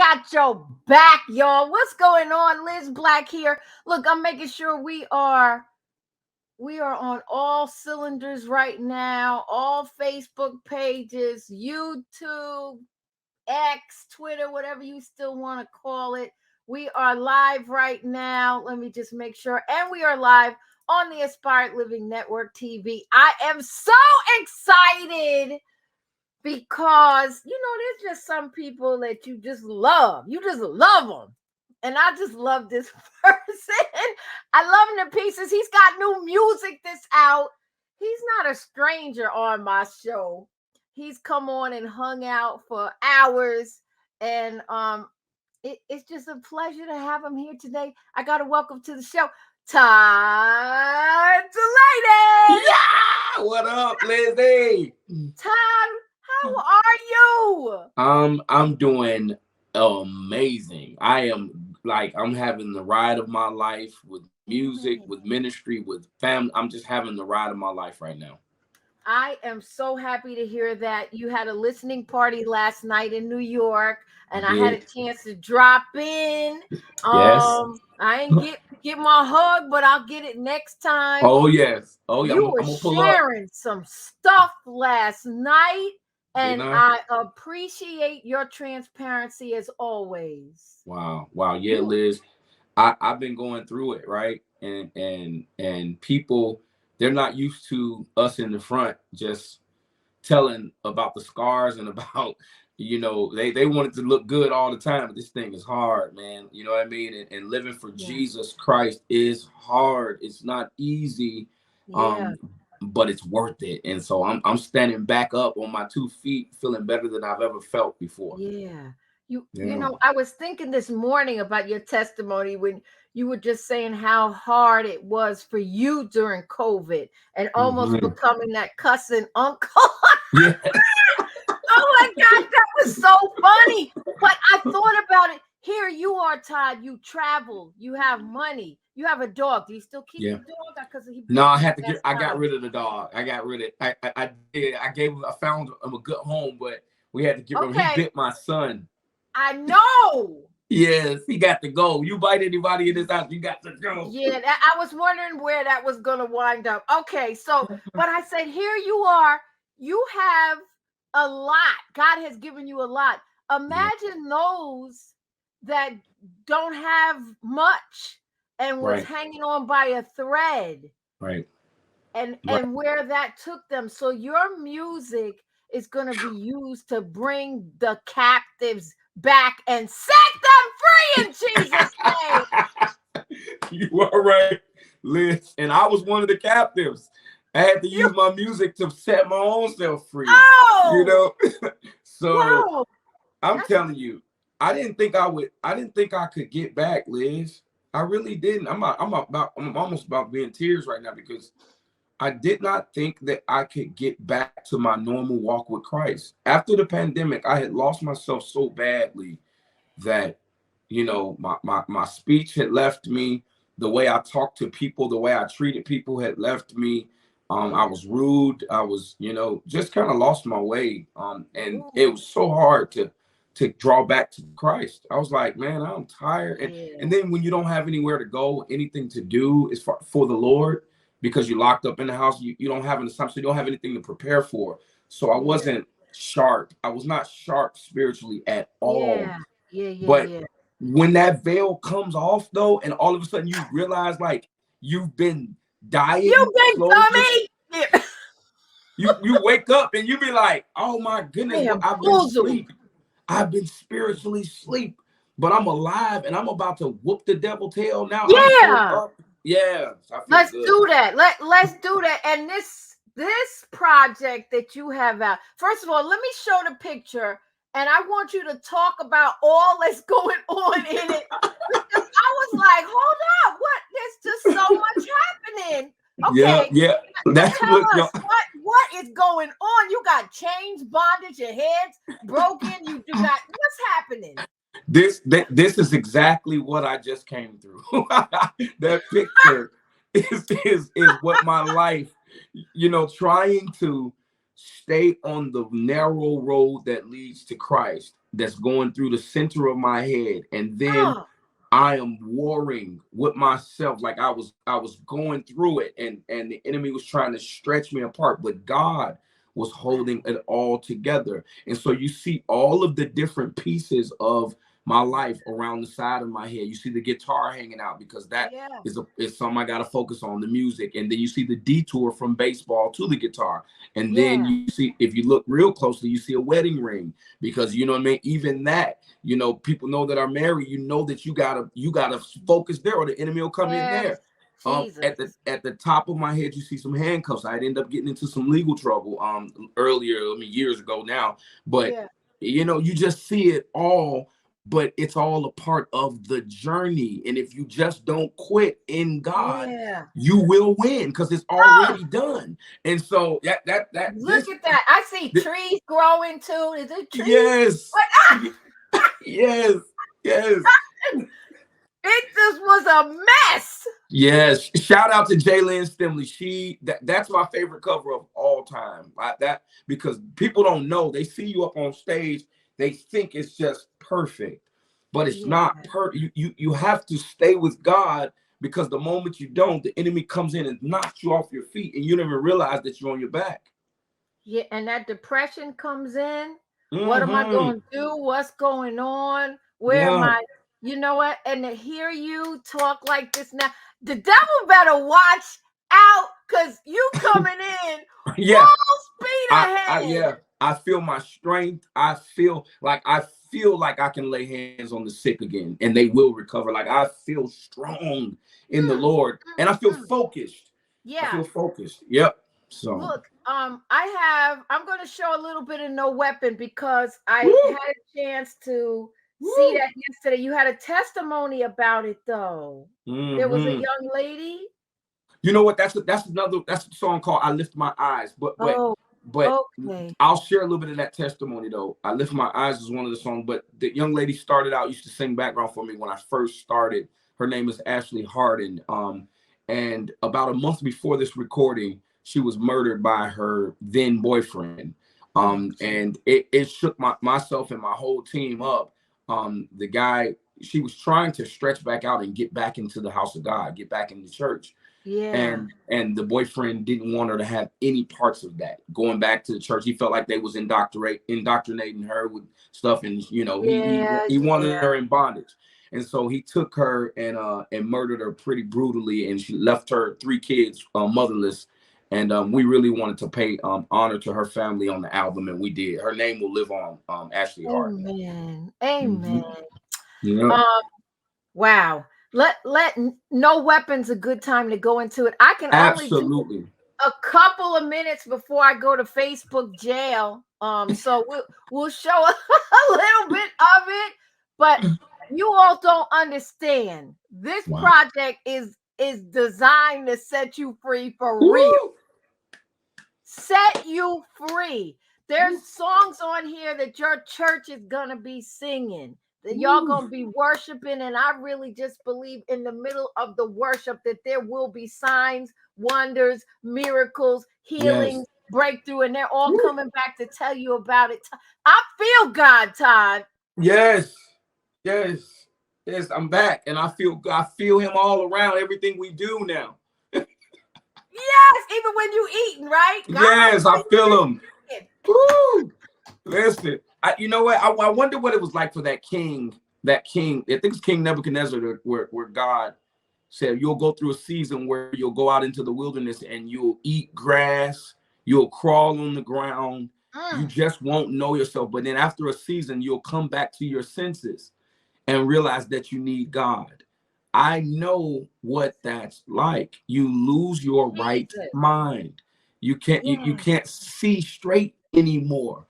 got your back, y'all. What's going on? Liz Black here. Look, I'm making sure we are on all cylinders right now. All Facebook pages, YouTube, X, Twitter, whatever you still want to call it. We are live right now. Let me just make sure. And we are live on the Inspired Living Network TV. I am so excited because, there's just some people that you just love. You just love them. And I just love this person. I love him to pieces. He's got new music that's out. He's not a stranger on my show. He's come on and hung out for hours. And it's just a pleasure to have him here today. I got to welcome to the show, Todd Dulaney. Yeah! What up, Lizzie? Todd, how are you? I'm doing amazing. I'm having the ride of my life with music, with ministry, with family. I'm just having the ride of my life right now. I am so happy to hear that. You had a listening party last night in New York, and I had a chance to drop in. Yes. I ain't get my hug, but I'll get it next time. Oh yes. Oh yeah. You were sharing some stuff last night, and I appreciate your transparency as always. Wow. Yeah, Liz. I've been going through it, right? And people, they're not used to us in the front just telling about the scars and about, they want it to look good all the time. But this thing is hard, man. You know what I mean? And living for Jesus Christ is hard. It's not easy, but it's worth it. And so I'm standing back up on my 2 feet, feeling better than I've ever felt before. Yeah. I was thinking this morning about your testimony when you were just saying how hard it was for you during COVID and almost becoming that cussing uncle. Yeah. Oh my gosh, that was so funny. But I thought about it. Here you are, Todd. You travel. You have money. You have a dog. Do you still keep the dog? No, I got rid of the dog. I got rid of it. I did. I found him a good home, but we had to get rid of him. He bit my son. I know. Yes, he got to go. You bite anybody in this house, you got to go. Yeah, I was wondering where that was going to wind up. Okay, so, but I said, here you are. You have a lot. God has given you a lot. Imagine those that don't have much and was hanging on by a thread. Right. And where that took them. So your music is going to be used to bring the captives back and set them free in Jesus' name. You are right, Liz. And I was one of the captives. I had to use my music to set my own self free. So I'm telling you, I didn't think I could get back, Liz. I really didn't. I'm almost about being in tears right now because I did not think that I could get back to my normal walk with Christ. After the pandemic, I had lost myself so badly that, my speech had left me. The way I talked to people, the way I treated people had left me. I was rude. I was, just kind of lost my way. And it was so hard to draw back to Christ. I was like, man, I'm tired. And then when you don't have anywhere to go, anything to do is for the Lord, because you're locked up in the house, you don't have so you don't have anything to prepare for. So I wasn't sharp. I was not sharp spiritually at all. But when that veil comes off, though, and all of a sudden you realize, like, you've been dying. You've been dummy. You wake up and you be like, oh my goodness, I've been asleep. I've been spiritually asleep, but I'm alive and I'm about to whoop the devil tail now. Yeah. Let's do that. Let's do that. And this project that you have out, first of all, let me show the picture, and I want you to talk about all that's going on in it. Because I was like, hold up, what? There's just so much happening. Okay. Yeah. Tell us what is going on. You got chains, bondage, your head's broken. You do not. What's happening? This is exactly what I just came through. That picture is what my life, trying to stay on the narrow road that leads to Christ, that's going through the center of my head, and then Oh, I am warring with myself. Like I was going through it, and the enemy was trying to stretch me apart, but God was holding it all together. And so you see all of the different pieces of my life around the side of my head. You see the guitar hanging out because that yeah, is something I got to focus on, the music. And then you see the detour from baseball to the guitar. And then yeah, you see, if you look real closely, you see a wedding ring, because you know what I mean. Even that, people know that are married. You know that you gotta focus there, or the enemy will come in yes, there. At the Jesus. top of my head, you see some handcuffs. I'd end up getting into some legal trouble earlier, I mean years ago now. But Yeah, you just see it all, but it's all a part of the journey. And if you just don't quit in God, yeah. you will win, because it's Oh, already done. And so that look at that. I see this trees growing too. Is it trees? yes, What? yes, yes. It just was a mess. Yes, shout out to Jalen Stimley. That's my favorite cover of all time. That because people don't know. They see you up on stage, they think it's just perfect, but it's Yeah, not You have to stay with God, because the moment you don't, the enemy comes in and knocks you off your feet, and you don't even realize that you're on your back. yeah. And that depression comes in. What am I Hmm. going to do? What's going on? Where am Yeah, I? You know what? And to hear you talk like this now, the devil better watch out, because you coming in yeah. full speed ahead. Yeah, I feel my strength. I feel like I can lay hands on the sick again, and they will recover. Like, I feel strong in the Mm, Lord, and I feel mm. focused. I Yeah. feel focused. Yep. So, Look, I'm going to show a little bit of No Weapon, because I woo, had a chance to see woo. that yesterday. You had a testimony about it, though. There was a Hmm. young lady. You know what? That's a song called "I Lift My Eyes." Oh, But okay. I'll share a little bit of that testimony though. "I Lift My Eyes" is one of the songs, but the young lady started out, used to sing background for me when I first started. Her name is Ashely Hardin. And about a month before this recording, she was murdered by her then boyfriend. Oh, And it shook myself and my whole team up. The guy, she was trying to stretch back out and get back into the house of God, get back into church, yeah. and the boyfriend didn't want her to have any parts of that. Going back to the church, he felt like they was indoctrinating her with stuff, and Yeah, he wanted yeah. her in bondage. And so he took her and murdered her pretty brutally, and she left her 3 kids motherless. And we really wanted to pay honor to her family on the album, and we did. Her name will live on, Ashely Hardin. Amen. Hmm. Amen. Yeah, Um, wow. No Weapons a good time to go into it. I can only do absolutely. a couple of minutes before I go to Facebook jail. So we'll show a little bit of it, but you all don't understand. This Wow. project is designed to set you free for real. Woo! Set you free. There's Woo! songs on here that your church is gonna be singing, that y'all Woo! gonna be worshiping, and I really just believe in the middle of the worship that there will be signs, wonders, miracles, Yes. healings, breakthrough, and they're all Woo! coming back to tell you about it. I feel God, Todd. Yes, yes, yes. I'm back, and I feel him all around everything we do now. Yes, even when you eating, right? God Yes, I when feel him. you eating. Woo! Listen, you know what? I wonder what it was like for that king. That king, I think it's King Nebuchadnezzar, where God said you'll go through a season where you'll go out into the wilderness and you'll eat grass, you'll crawl on the ground, you Mm, just won't know yourself. But then after a season, you'll come back to your senses and realize that you need God. I know what that's like. You lose your right Jesus. mind. You Yeah. can't see straight anymore.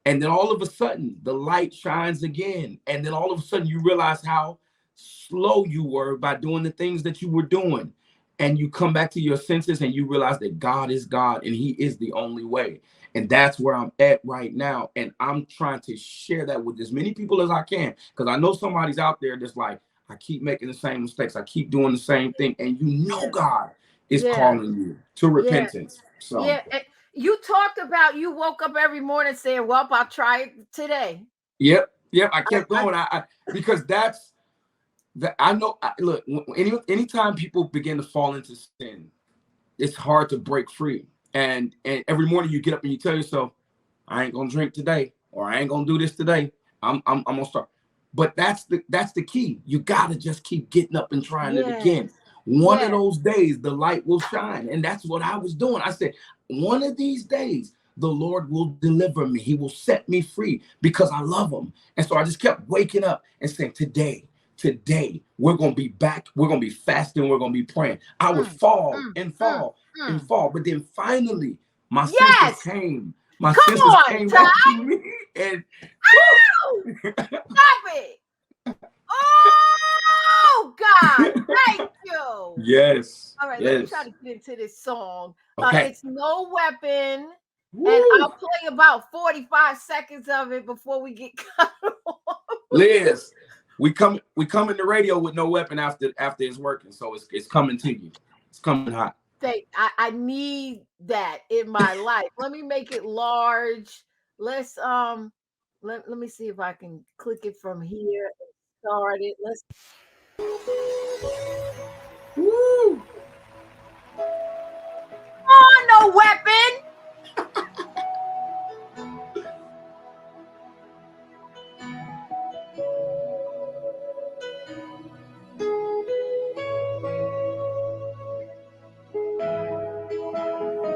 And then all of a sudden, the light shines again. And then all of a sudden, you realize how slow you were by doing the things that you were doing. And you come back to your senses and you realize that God is God and He is the only way. And that's where I'm at right now. And I'm trying to share that with as many people as I can. Because I know somebody's out there that's like, I keep making the same mistakes. I keep doing the same thing. And you know Yeah. God is Yeah. calling you to Yeah. repentance. So, Yeah, you talked about you woke up every morning saying, "Well, I'll try it today." yep. Yep, I kept going. Because that's that I know. Look, anytime people begin to fall into sin, it's hard to break free. And every morning you get up and you tell yourself, I ain't gonna drink today, or I ain't gonna do this today. I'm gonna start. But that's the key. You gotta just keep getting up and trying it again. One of those days the light will shine. And that's what I was doing. I said, one of these days the Lord will deliver me. He will set me free because I love him. And so I just kept waking up and saying, today we're going to be back. We're going to be fasting. We're going to be praying. I would fall and fall and fall. But then finally my senses came. My senses came back to me. And stop it. Oh God, thank you. Yes. All right, let me try to get into this song. Okay. It's No Weapon. Woo. And I'll play about 45 seconds of it before we get cut off. Liz, we come in the radio with No Weapon after it's working. So it's coming to you. It's coming hot. I need that in my life. Let me make it large. Let's let me see if I can click it from here and start it. Let's Woo. on No Weapon.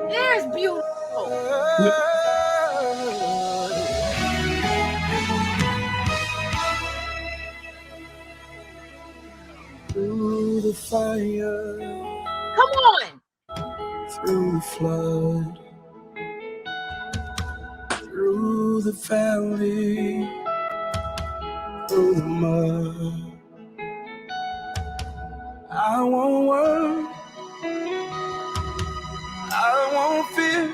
There's beautiful. Through the fire. Come on. Through the flood. Through the valley. Through the mud. I won't worry. I won't fear.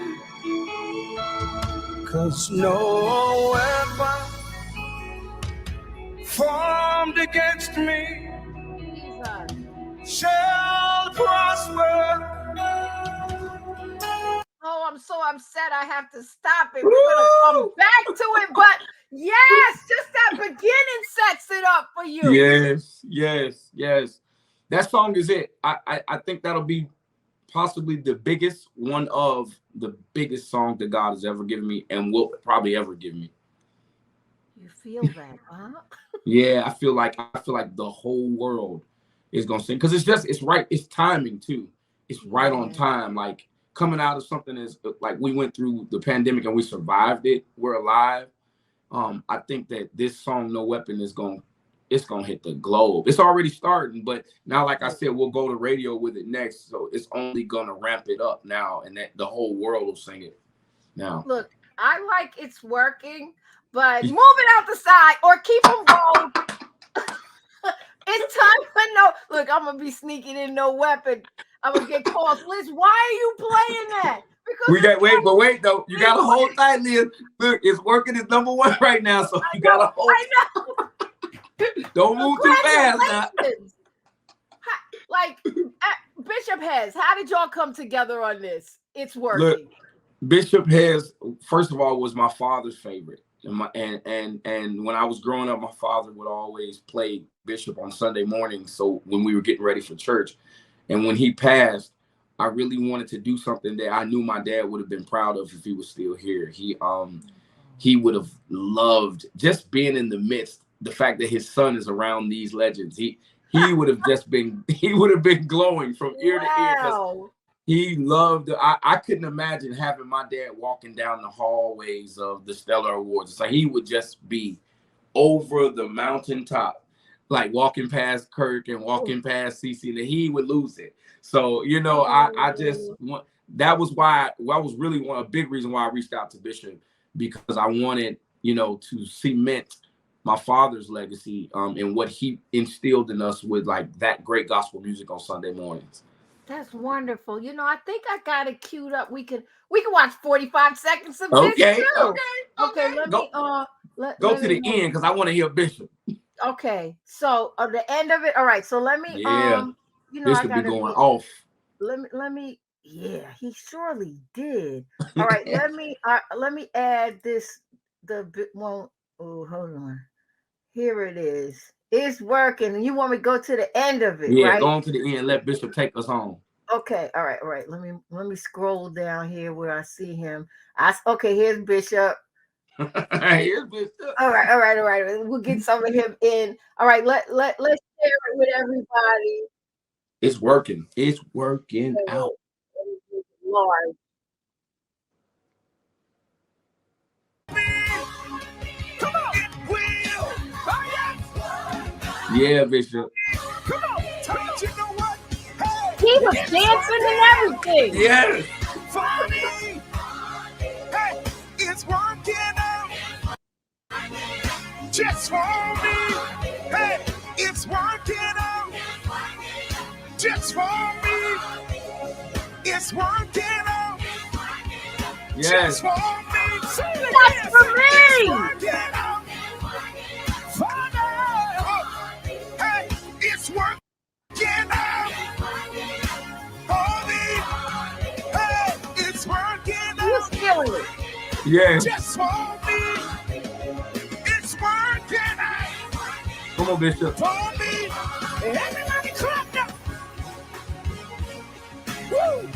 'Cause no weapon formed against me shall prosper. Oh, I'm so upset I have to stop it. We're gonna come back to it, but yes, just that beginning sets it up for you. Yes. That song is it. I think that'll be possibly the biggest, one of the biggest songs that God has ever given me and will probably ever give me. You feel that, huh? Yeah, I feel like the whole world is gonna sing because it's right. It's timing too. It's right on time. Like coming out of something is like we went through the pandemic and we survived it. We're alive. I think that this song No Weapon is gonna hit the globe. It's already starting, but now, like I said, we'll go to radio with it next. So it's only gonna ramp it up now, and that the whole world will sing it now. Look, I like It's Working, but move it out the side or keep them going. It's time for look, I'm gonna be sneaking in No Weapon. I'm gonna get calls. Liz, why are you playing that? Because we got wait though. You gotta hold tight, Liz. Look, It's Working is #1 right now, so you gotta hold. I know. Don't move too fast now. Like Bishop Hez, how did y'all come together on this? It's Working. Look, Bishop Hez, first of all, was my father's favorite. And when I was growing up, my father would always play Bishop on Sunday mornings. So when we were getting ready for church, and when he passed, I really wanted to do something that I knew my dad would have been proud of if he was still here. He would have loved just being in the midst. The fact that his son is around these legends, he would have just been glowing from ear to ear because he loved. I couldn't imagine having my dad walking down the hallways of the Stellar Awards. So he would just be over the mountaintop, like walking past Kirk and walking past CC, and he would lose it. So I just want. That was why I was really a big reason why I reached out to Bishop, because I wanted to cement my father's legacy and what he instilled in us with like that great gospel music on Sunday mornings. That's wonderful. I think I got it queued up. We can watch 45 seconds of this too. Okay. Let me go to the end because I want to hear Bishop. Okay. So the end of it. All right. So let me this could be going off. Let me yeah, he surely did. All right, let me add this hold on. Here it is. It's working. You want me to go to the end of it, Yeah, right? go on to the end. Let Bishop take us home. Okay. All right. All right. Let me scroll down here where I see him. Okay. Here's Bishop. Here's Bishop. All right. All right. All right. We'll get some of him in. All right. Let's share it with everybody. It's working. It's working out. Lord. Come on. It will. Oh, yes. Yeah, Bishop. Come on. Todd, you know what? Hey, He was dancing and everything. Yes. for me. Hey, it's working out. Just for me. Hey, it's working out. Just for me. It's working out. Yes. Just for me. Say it That's again. for me. It's working out. For me. Hey, it's working out. For me. Hey, it's working He's out. feeling it. Yes. Just for me. It's working out. Come on, Bishop. For me. Everybody clap now. Woo!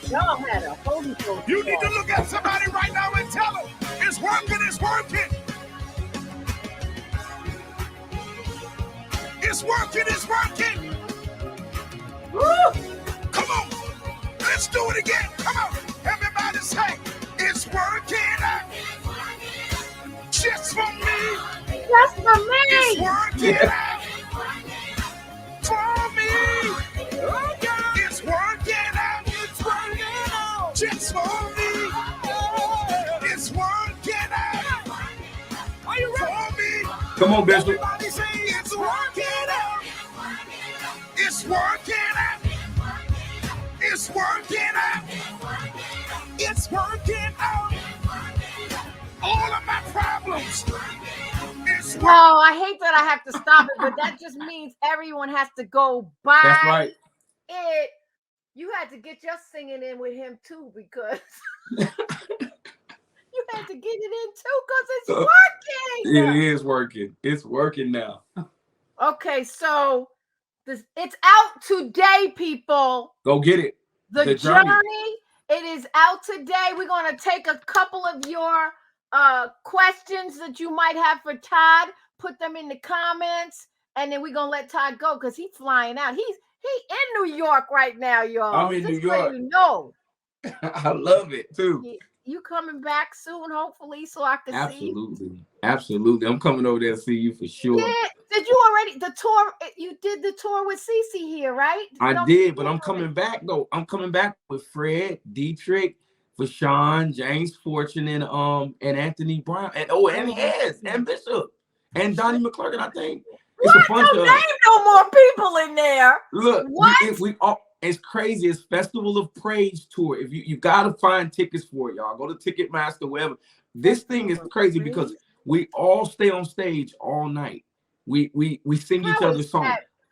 Y'all had a Holy Ghost. You need to look at somebody right now and tell them it's working, it's working. It's working, it's working. Woo! Come on. Let's do it again. Come on. Everybody say, it's working out. Just for me. Just for It's me. working out. For me. Oh, God. It's working out. It's working out. Just for me. It's working out. Are you ready? For me. Come on, Bishop. Everybody say it's working out. It's working out. It's working out. It's working out. All of my problems. It's No, I hate that I have to stop it, but that just means everyone has to go by That's right. it. You had to get your singing in with him too, because you had to get it in too, because it's It working. is working. It's working now. Okay, so it's out today, people. Go get it. The journey. It is out today. We're going to take a couple of your questions that you might have for Todd, put them in the comments, and then we're going to let Todd go because he's flying out. He's in New York right now, y'all. I'm in New York. So you know. I love it too. You coming back soon, hopefully, so I can see you. Absolutely. I'm coming over there to see you for sure. Yeah. Did you already the tour? You did the tour with Cece here, right? I did, but I'm coming back though. I'm coming back with Fred, Dietrich, Fashawn, James Fortune, and Anthony Brown, and Hez, and Bishop, and Donnie McClurkin. I think it's a bunch of. Name no more people in there. Look, What? we all. It's crazy. It's Festival of Praise tour. If you got to find tickets for it, y'all. Go to Ticketmaster, wherever. This thing is crazy because we all stay on stage all night. We sing each other's songs.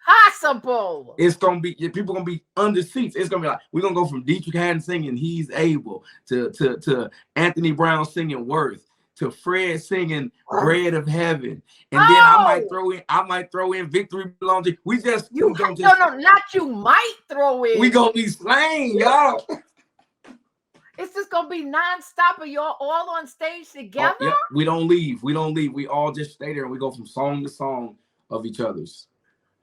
Possible. It's gonna be people gonna be under seats. It's gonna be like we're gonna go from Dietrich Haddon singing "He's Able" to Anthony Brown singing "Worth" to Fred singing "Bread of Heaven," and then I might throw in "Victory Belongs to You." We just no, not you might throw in. We gonna be slaying, y'all. It's just gonna be nonstop of y'all all on stage together. Yeah, we don't leave. We all just stay there and we go from song to song of each other's.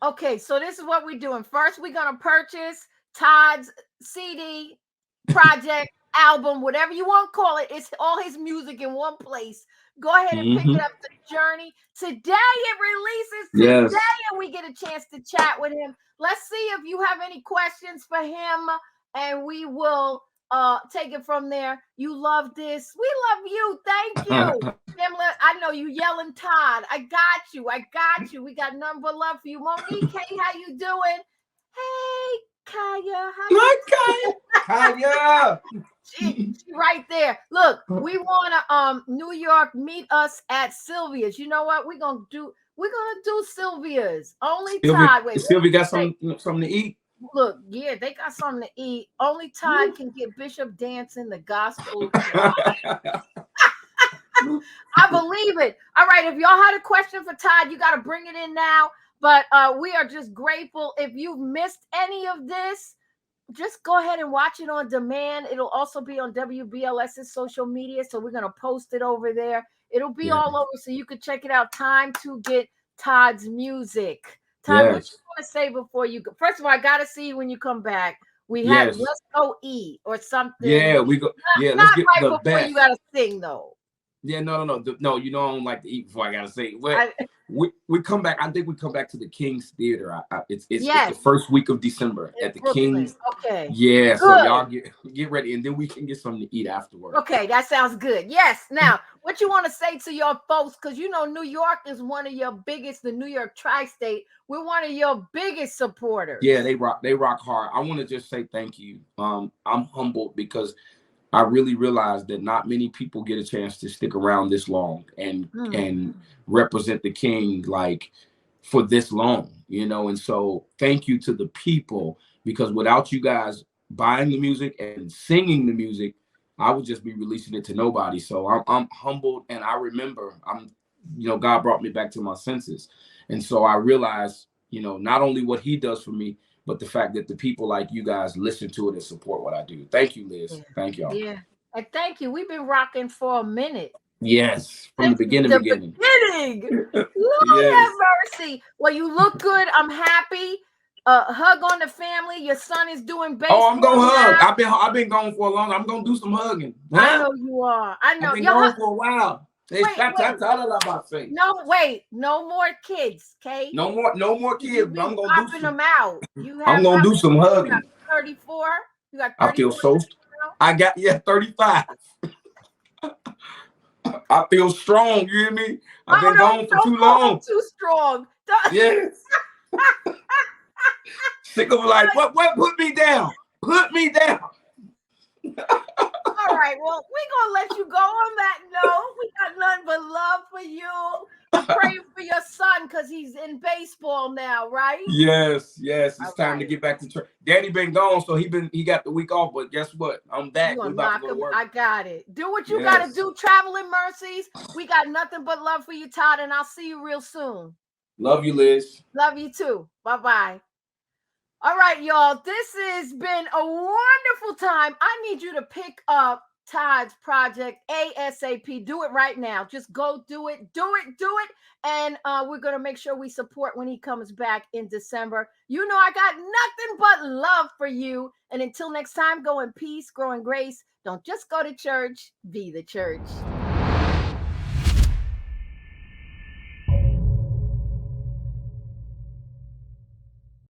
Okay, so this is what we're doing. First, we're gonna purchase Todd's CD, project, album, whatever you want to call it. It's all his music in one place. Go ahead and pick it up. The journey today. It releases today, and we get a chance to chat with him. Let's see if you have any questions for him, and we will take it from there. You love this. We love you. Thank you. Pamela, I know you yelling Todd. I got you. We got nothing but love for you. Monique, hey, how you doing? Hey, Kaya. Kaya. She right there. Look, we want to New York, meet us at Sylvia's. You know what? We're gonna do Sylvia's. Only Todd. Wait, Sylvia got something to eat. Look, yeah, they got something to eat. Only Todd can get Bishop dancing the gospel. I believe it. All right. If y'all had a question for Todd, you got to bring it in now. But we are just grateful. If you've missed any of this, just go ahead and watch it on demand. It'll also be on WBLS's social media. So we're going to post it over there. It'll be all over so you can check it out. Time to get Todd's music. Todd, what you want to say before you go? First of all, I got to see you when you come back. We have Let's Go Eat or something. Yeah, we go. Yeah, let's get the before best. You got to sing, though. Yeah, no. You know I don't like to eat before I gotta say. But we come back. I think we come back to the King's Theater. It's the first week of December at the Brooklyn. King's. Okay. Yeah, good. So y'all get ready, and then we can get something to eat afterwards. Okay, that sounds good. Yes. Now, what you want to say to your folks? Because you know New York is one of your biggest. The New York Tri-State. We're one of your biggest supporters. Yeah, they rock hard. I want to just say thank you. I'm humbled because I really realized that not many people get a chance to stick around this long and represent the King like for this long, you know. And so thank you to the people, because without you guys buying the music and singing the music, I would just be releasing it to nobody. So I'm humbled, and I remember God brought me back to my senses. And so I realized, not only what he does for me, but the fact that the people like you guys listen to it and support what I do. Thank you, Liz. Yeah. Thank y'all. Yeah. And thank you. We've been rocking for a minute. Yes. From the beginning. Lord have mercy. Well, you look good. I'm happy. Hug on the family. Your son is doing baseball. Oh, I'm gonna hug. I've been gone for a long. I'm gonna do some hugging. Huh? I know you are. I know. I've been gone for a while. Wait. No, wait. No more kids, okay? No more kids. I'm gonna do them out. I'm gonna do some hugging. You got 34. You got 34. I feel so. I got 35. I feel strong. You hear me? I've been gone for too long. Too strong. Yes. Sick of life. What put me down? Put me down. All right. Well, we're gonna let you go on that note. We got nothing but love for you. I'm praying for your son because he's in baseball now, right? Yes. It's time to get back to church. Daddy been gone, so he got the week off. But guess what? I'm back. We about to go to work. I got it. Do what you gotta do. Traveling mercies. We got nothing but love for you, Todd, and I'll see you real soon. Love you, Liz. Love you too. Bye-bye. All right, y'all. This has been a wonderful time. I need you to pick up Todd's project ASAP. Do it right now. Just go do it. And we're going to make sure we support when he comes back in December. You know, I got nothing but love for you. And until next time, go in peace, grow in grace. Don't just go to church, be the church.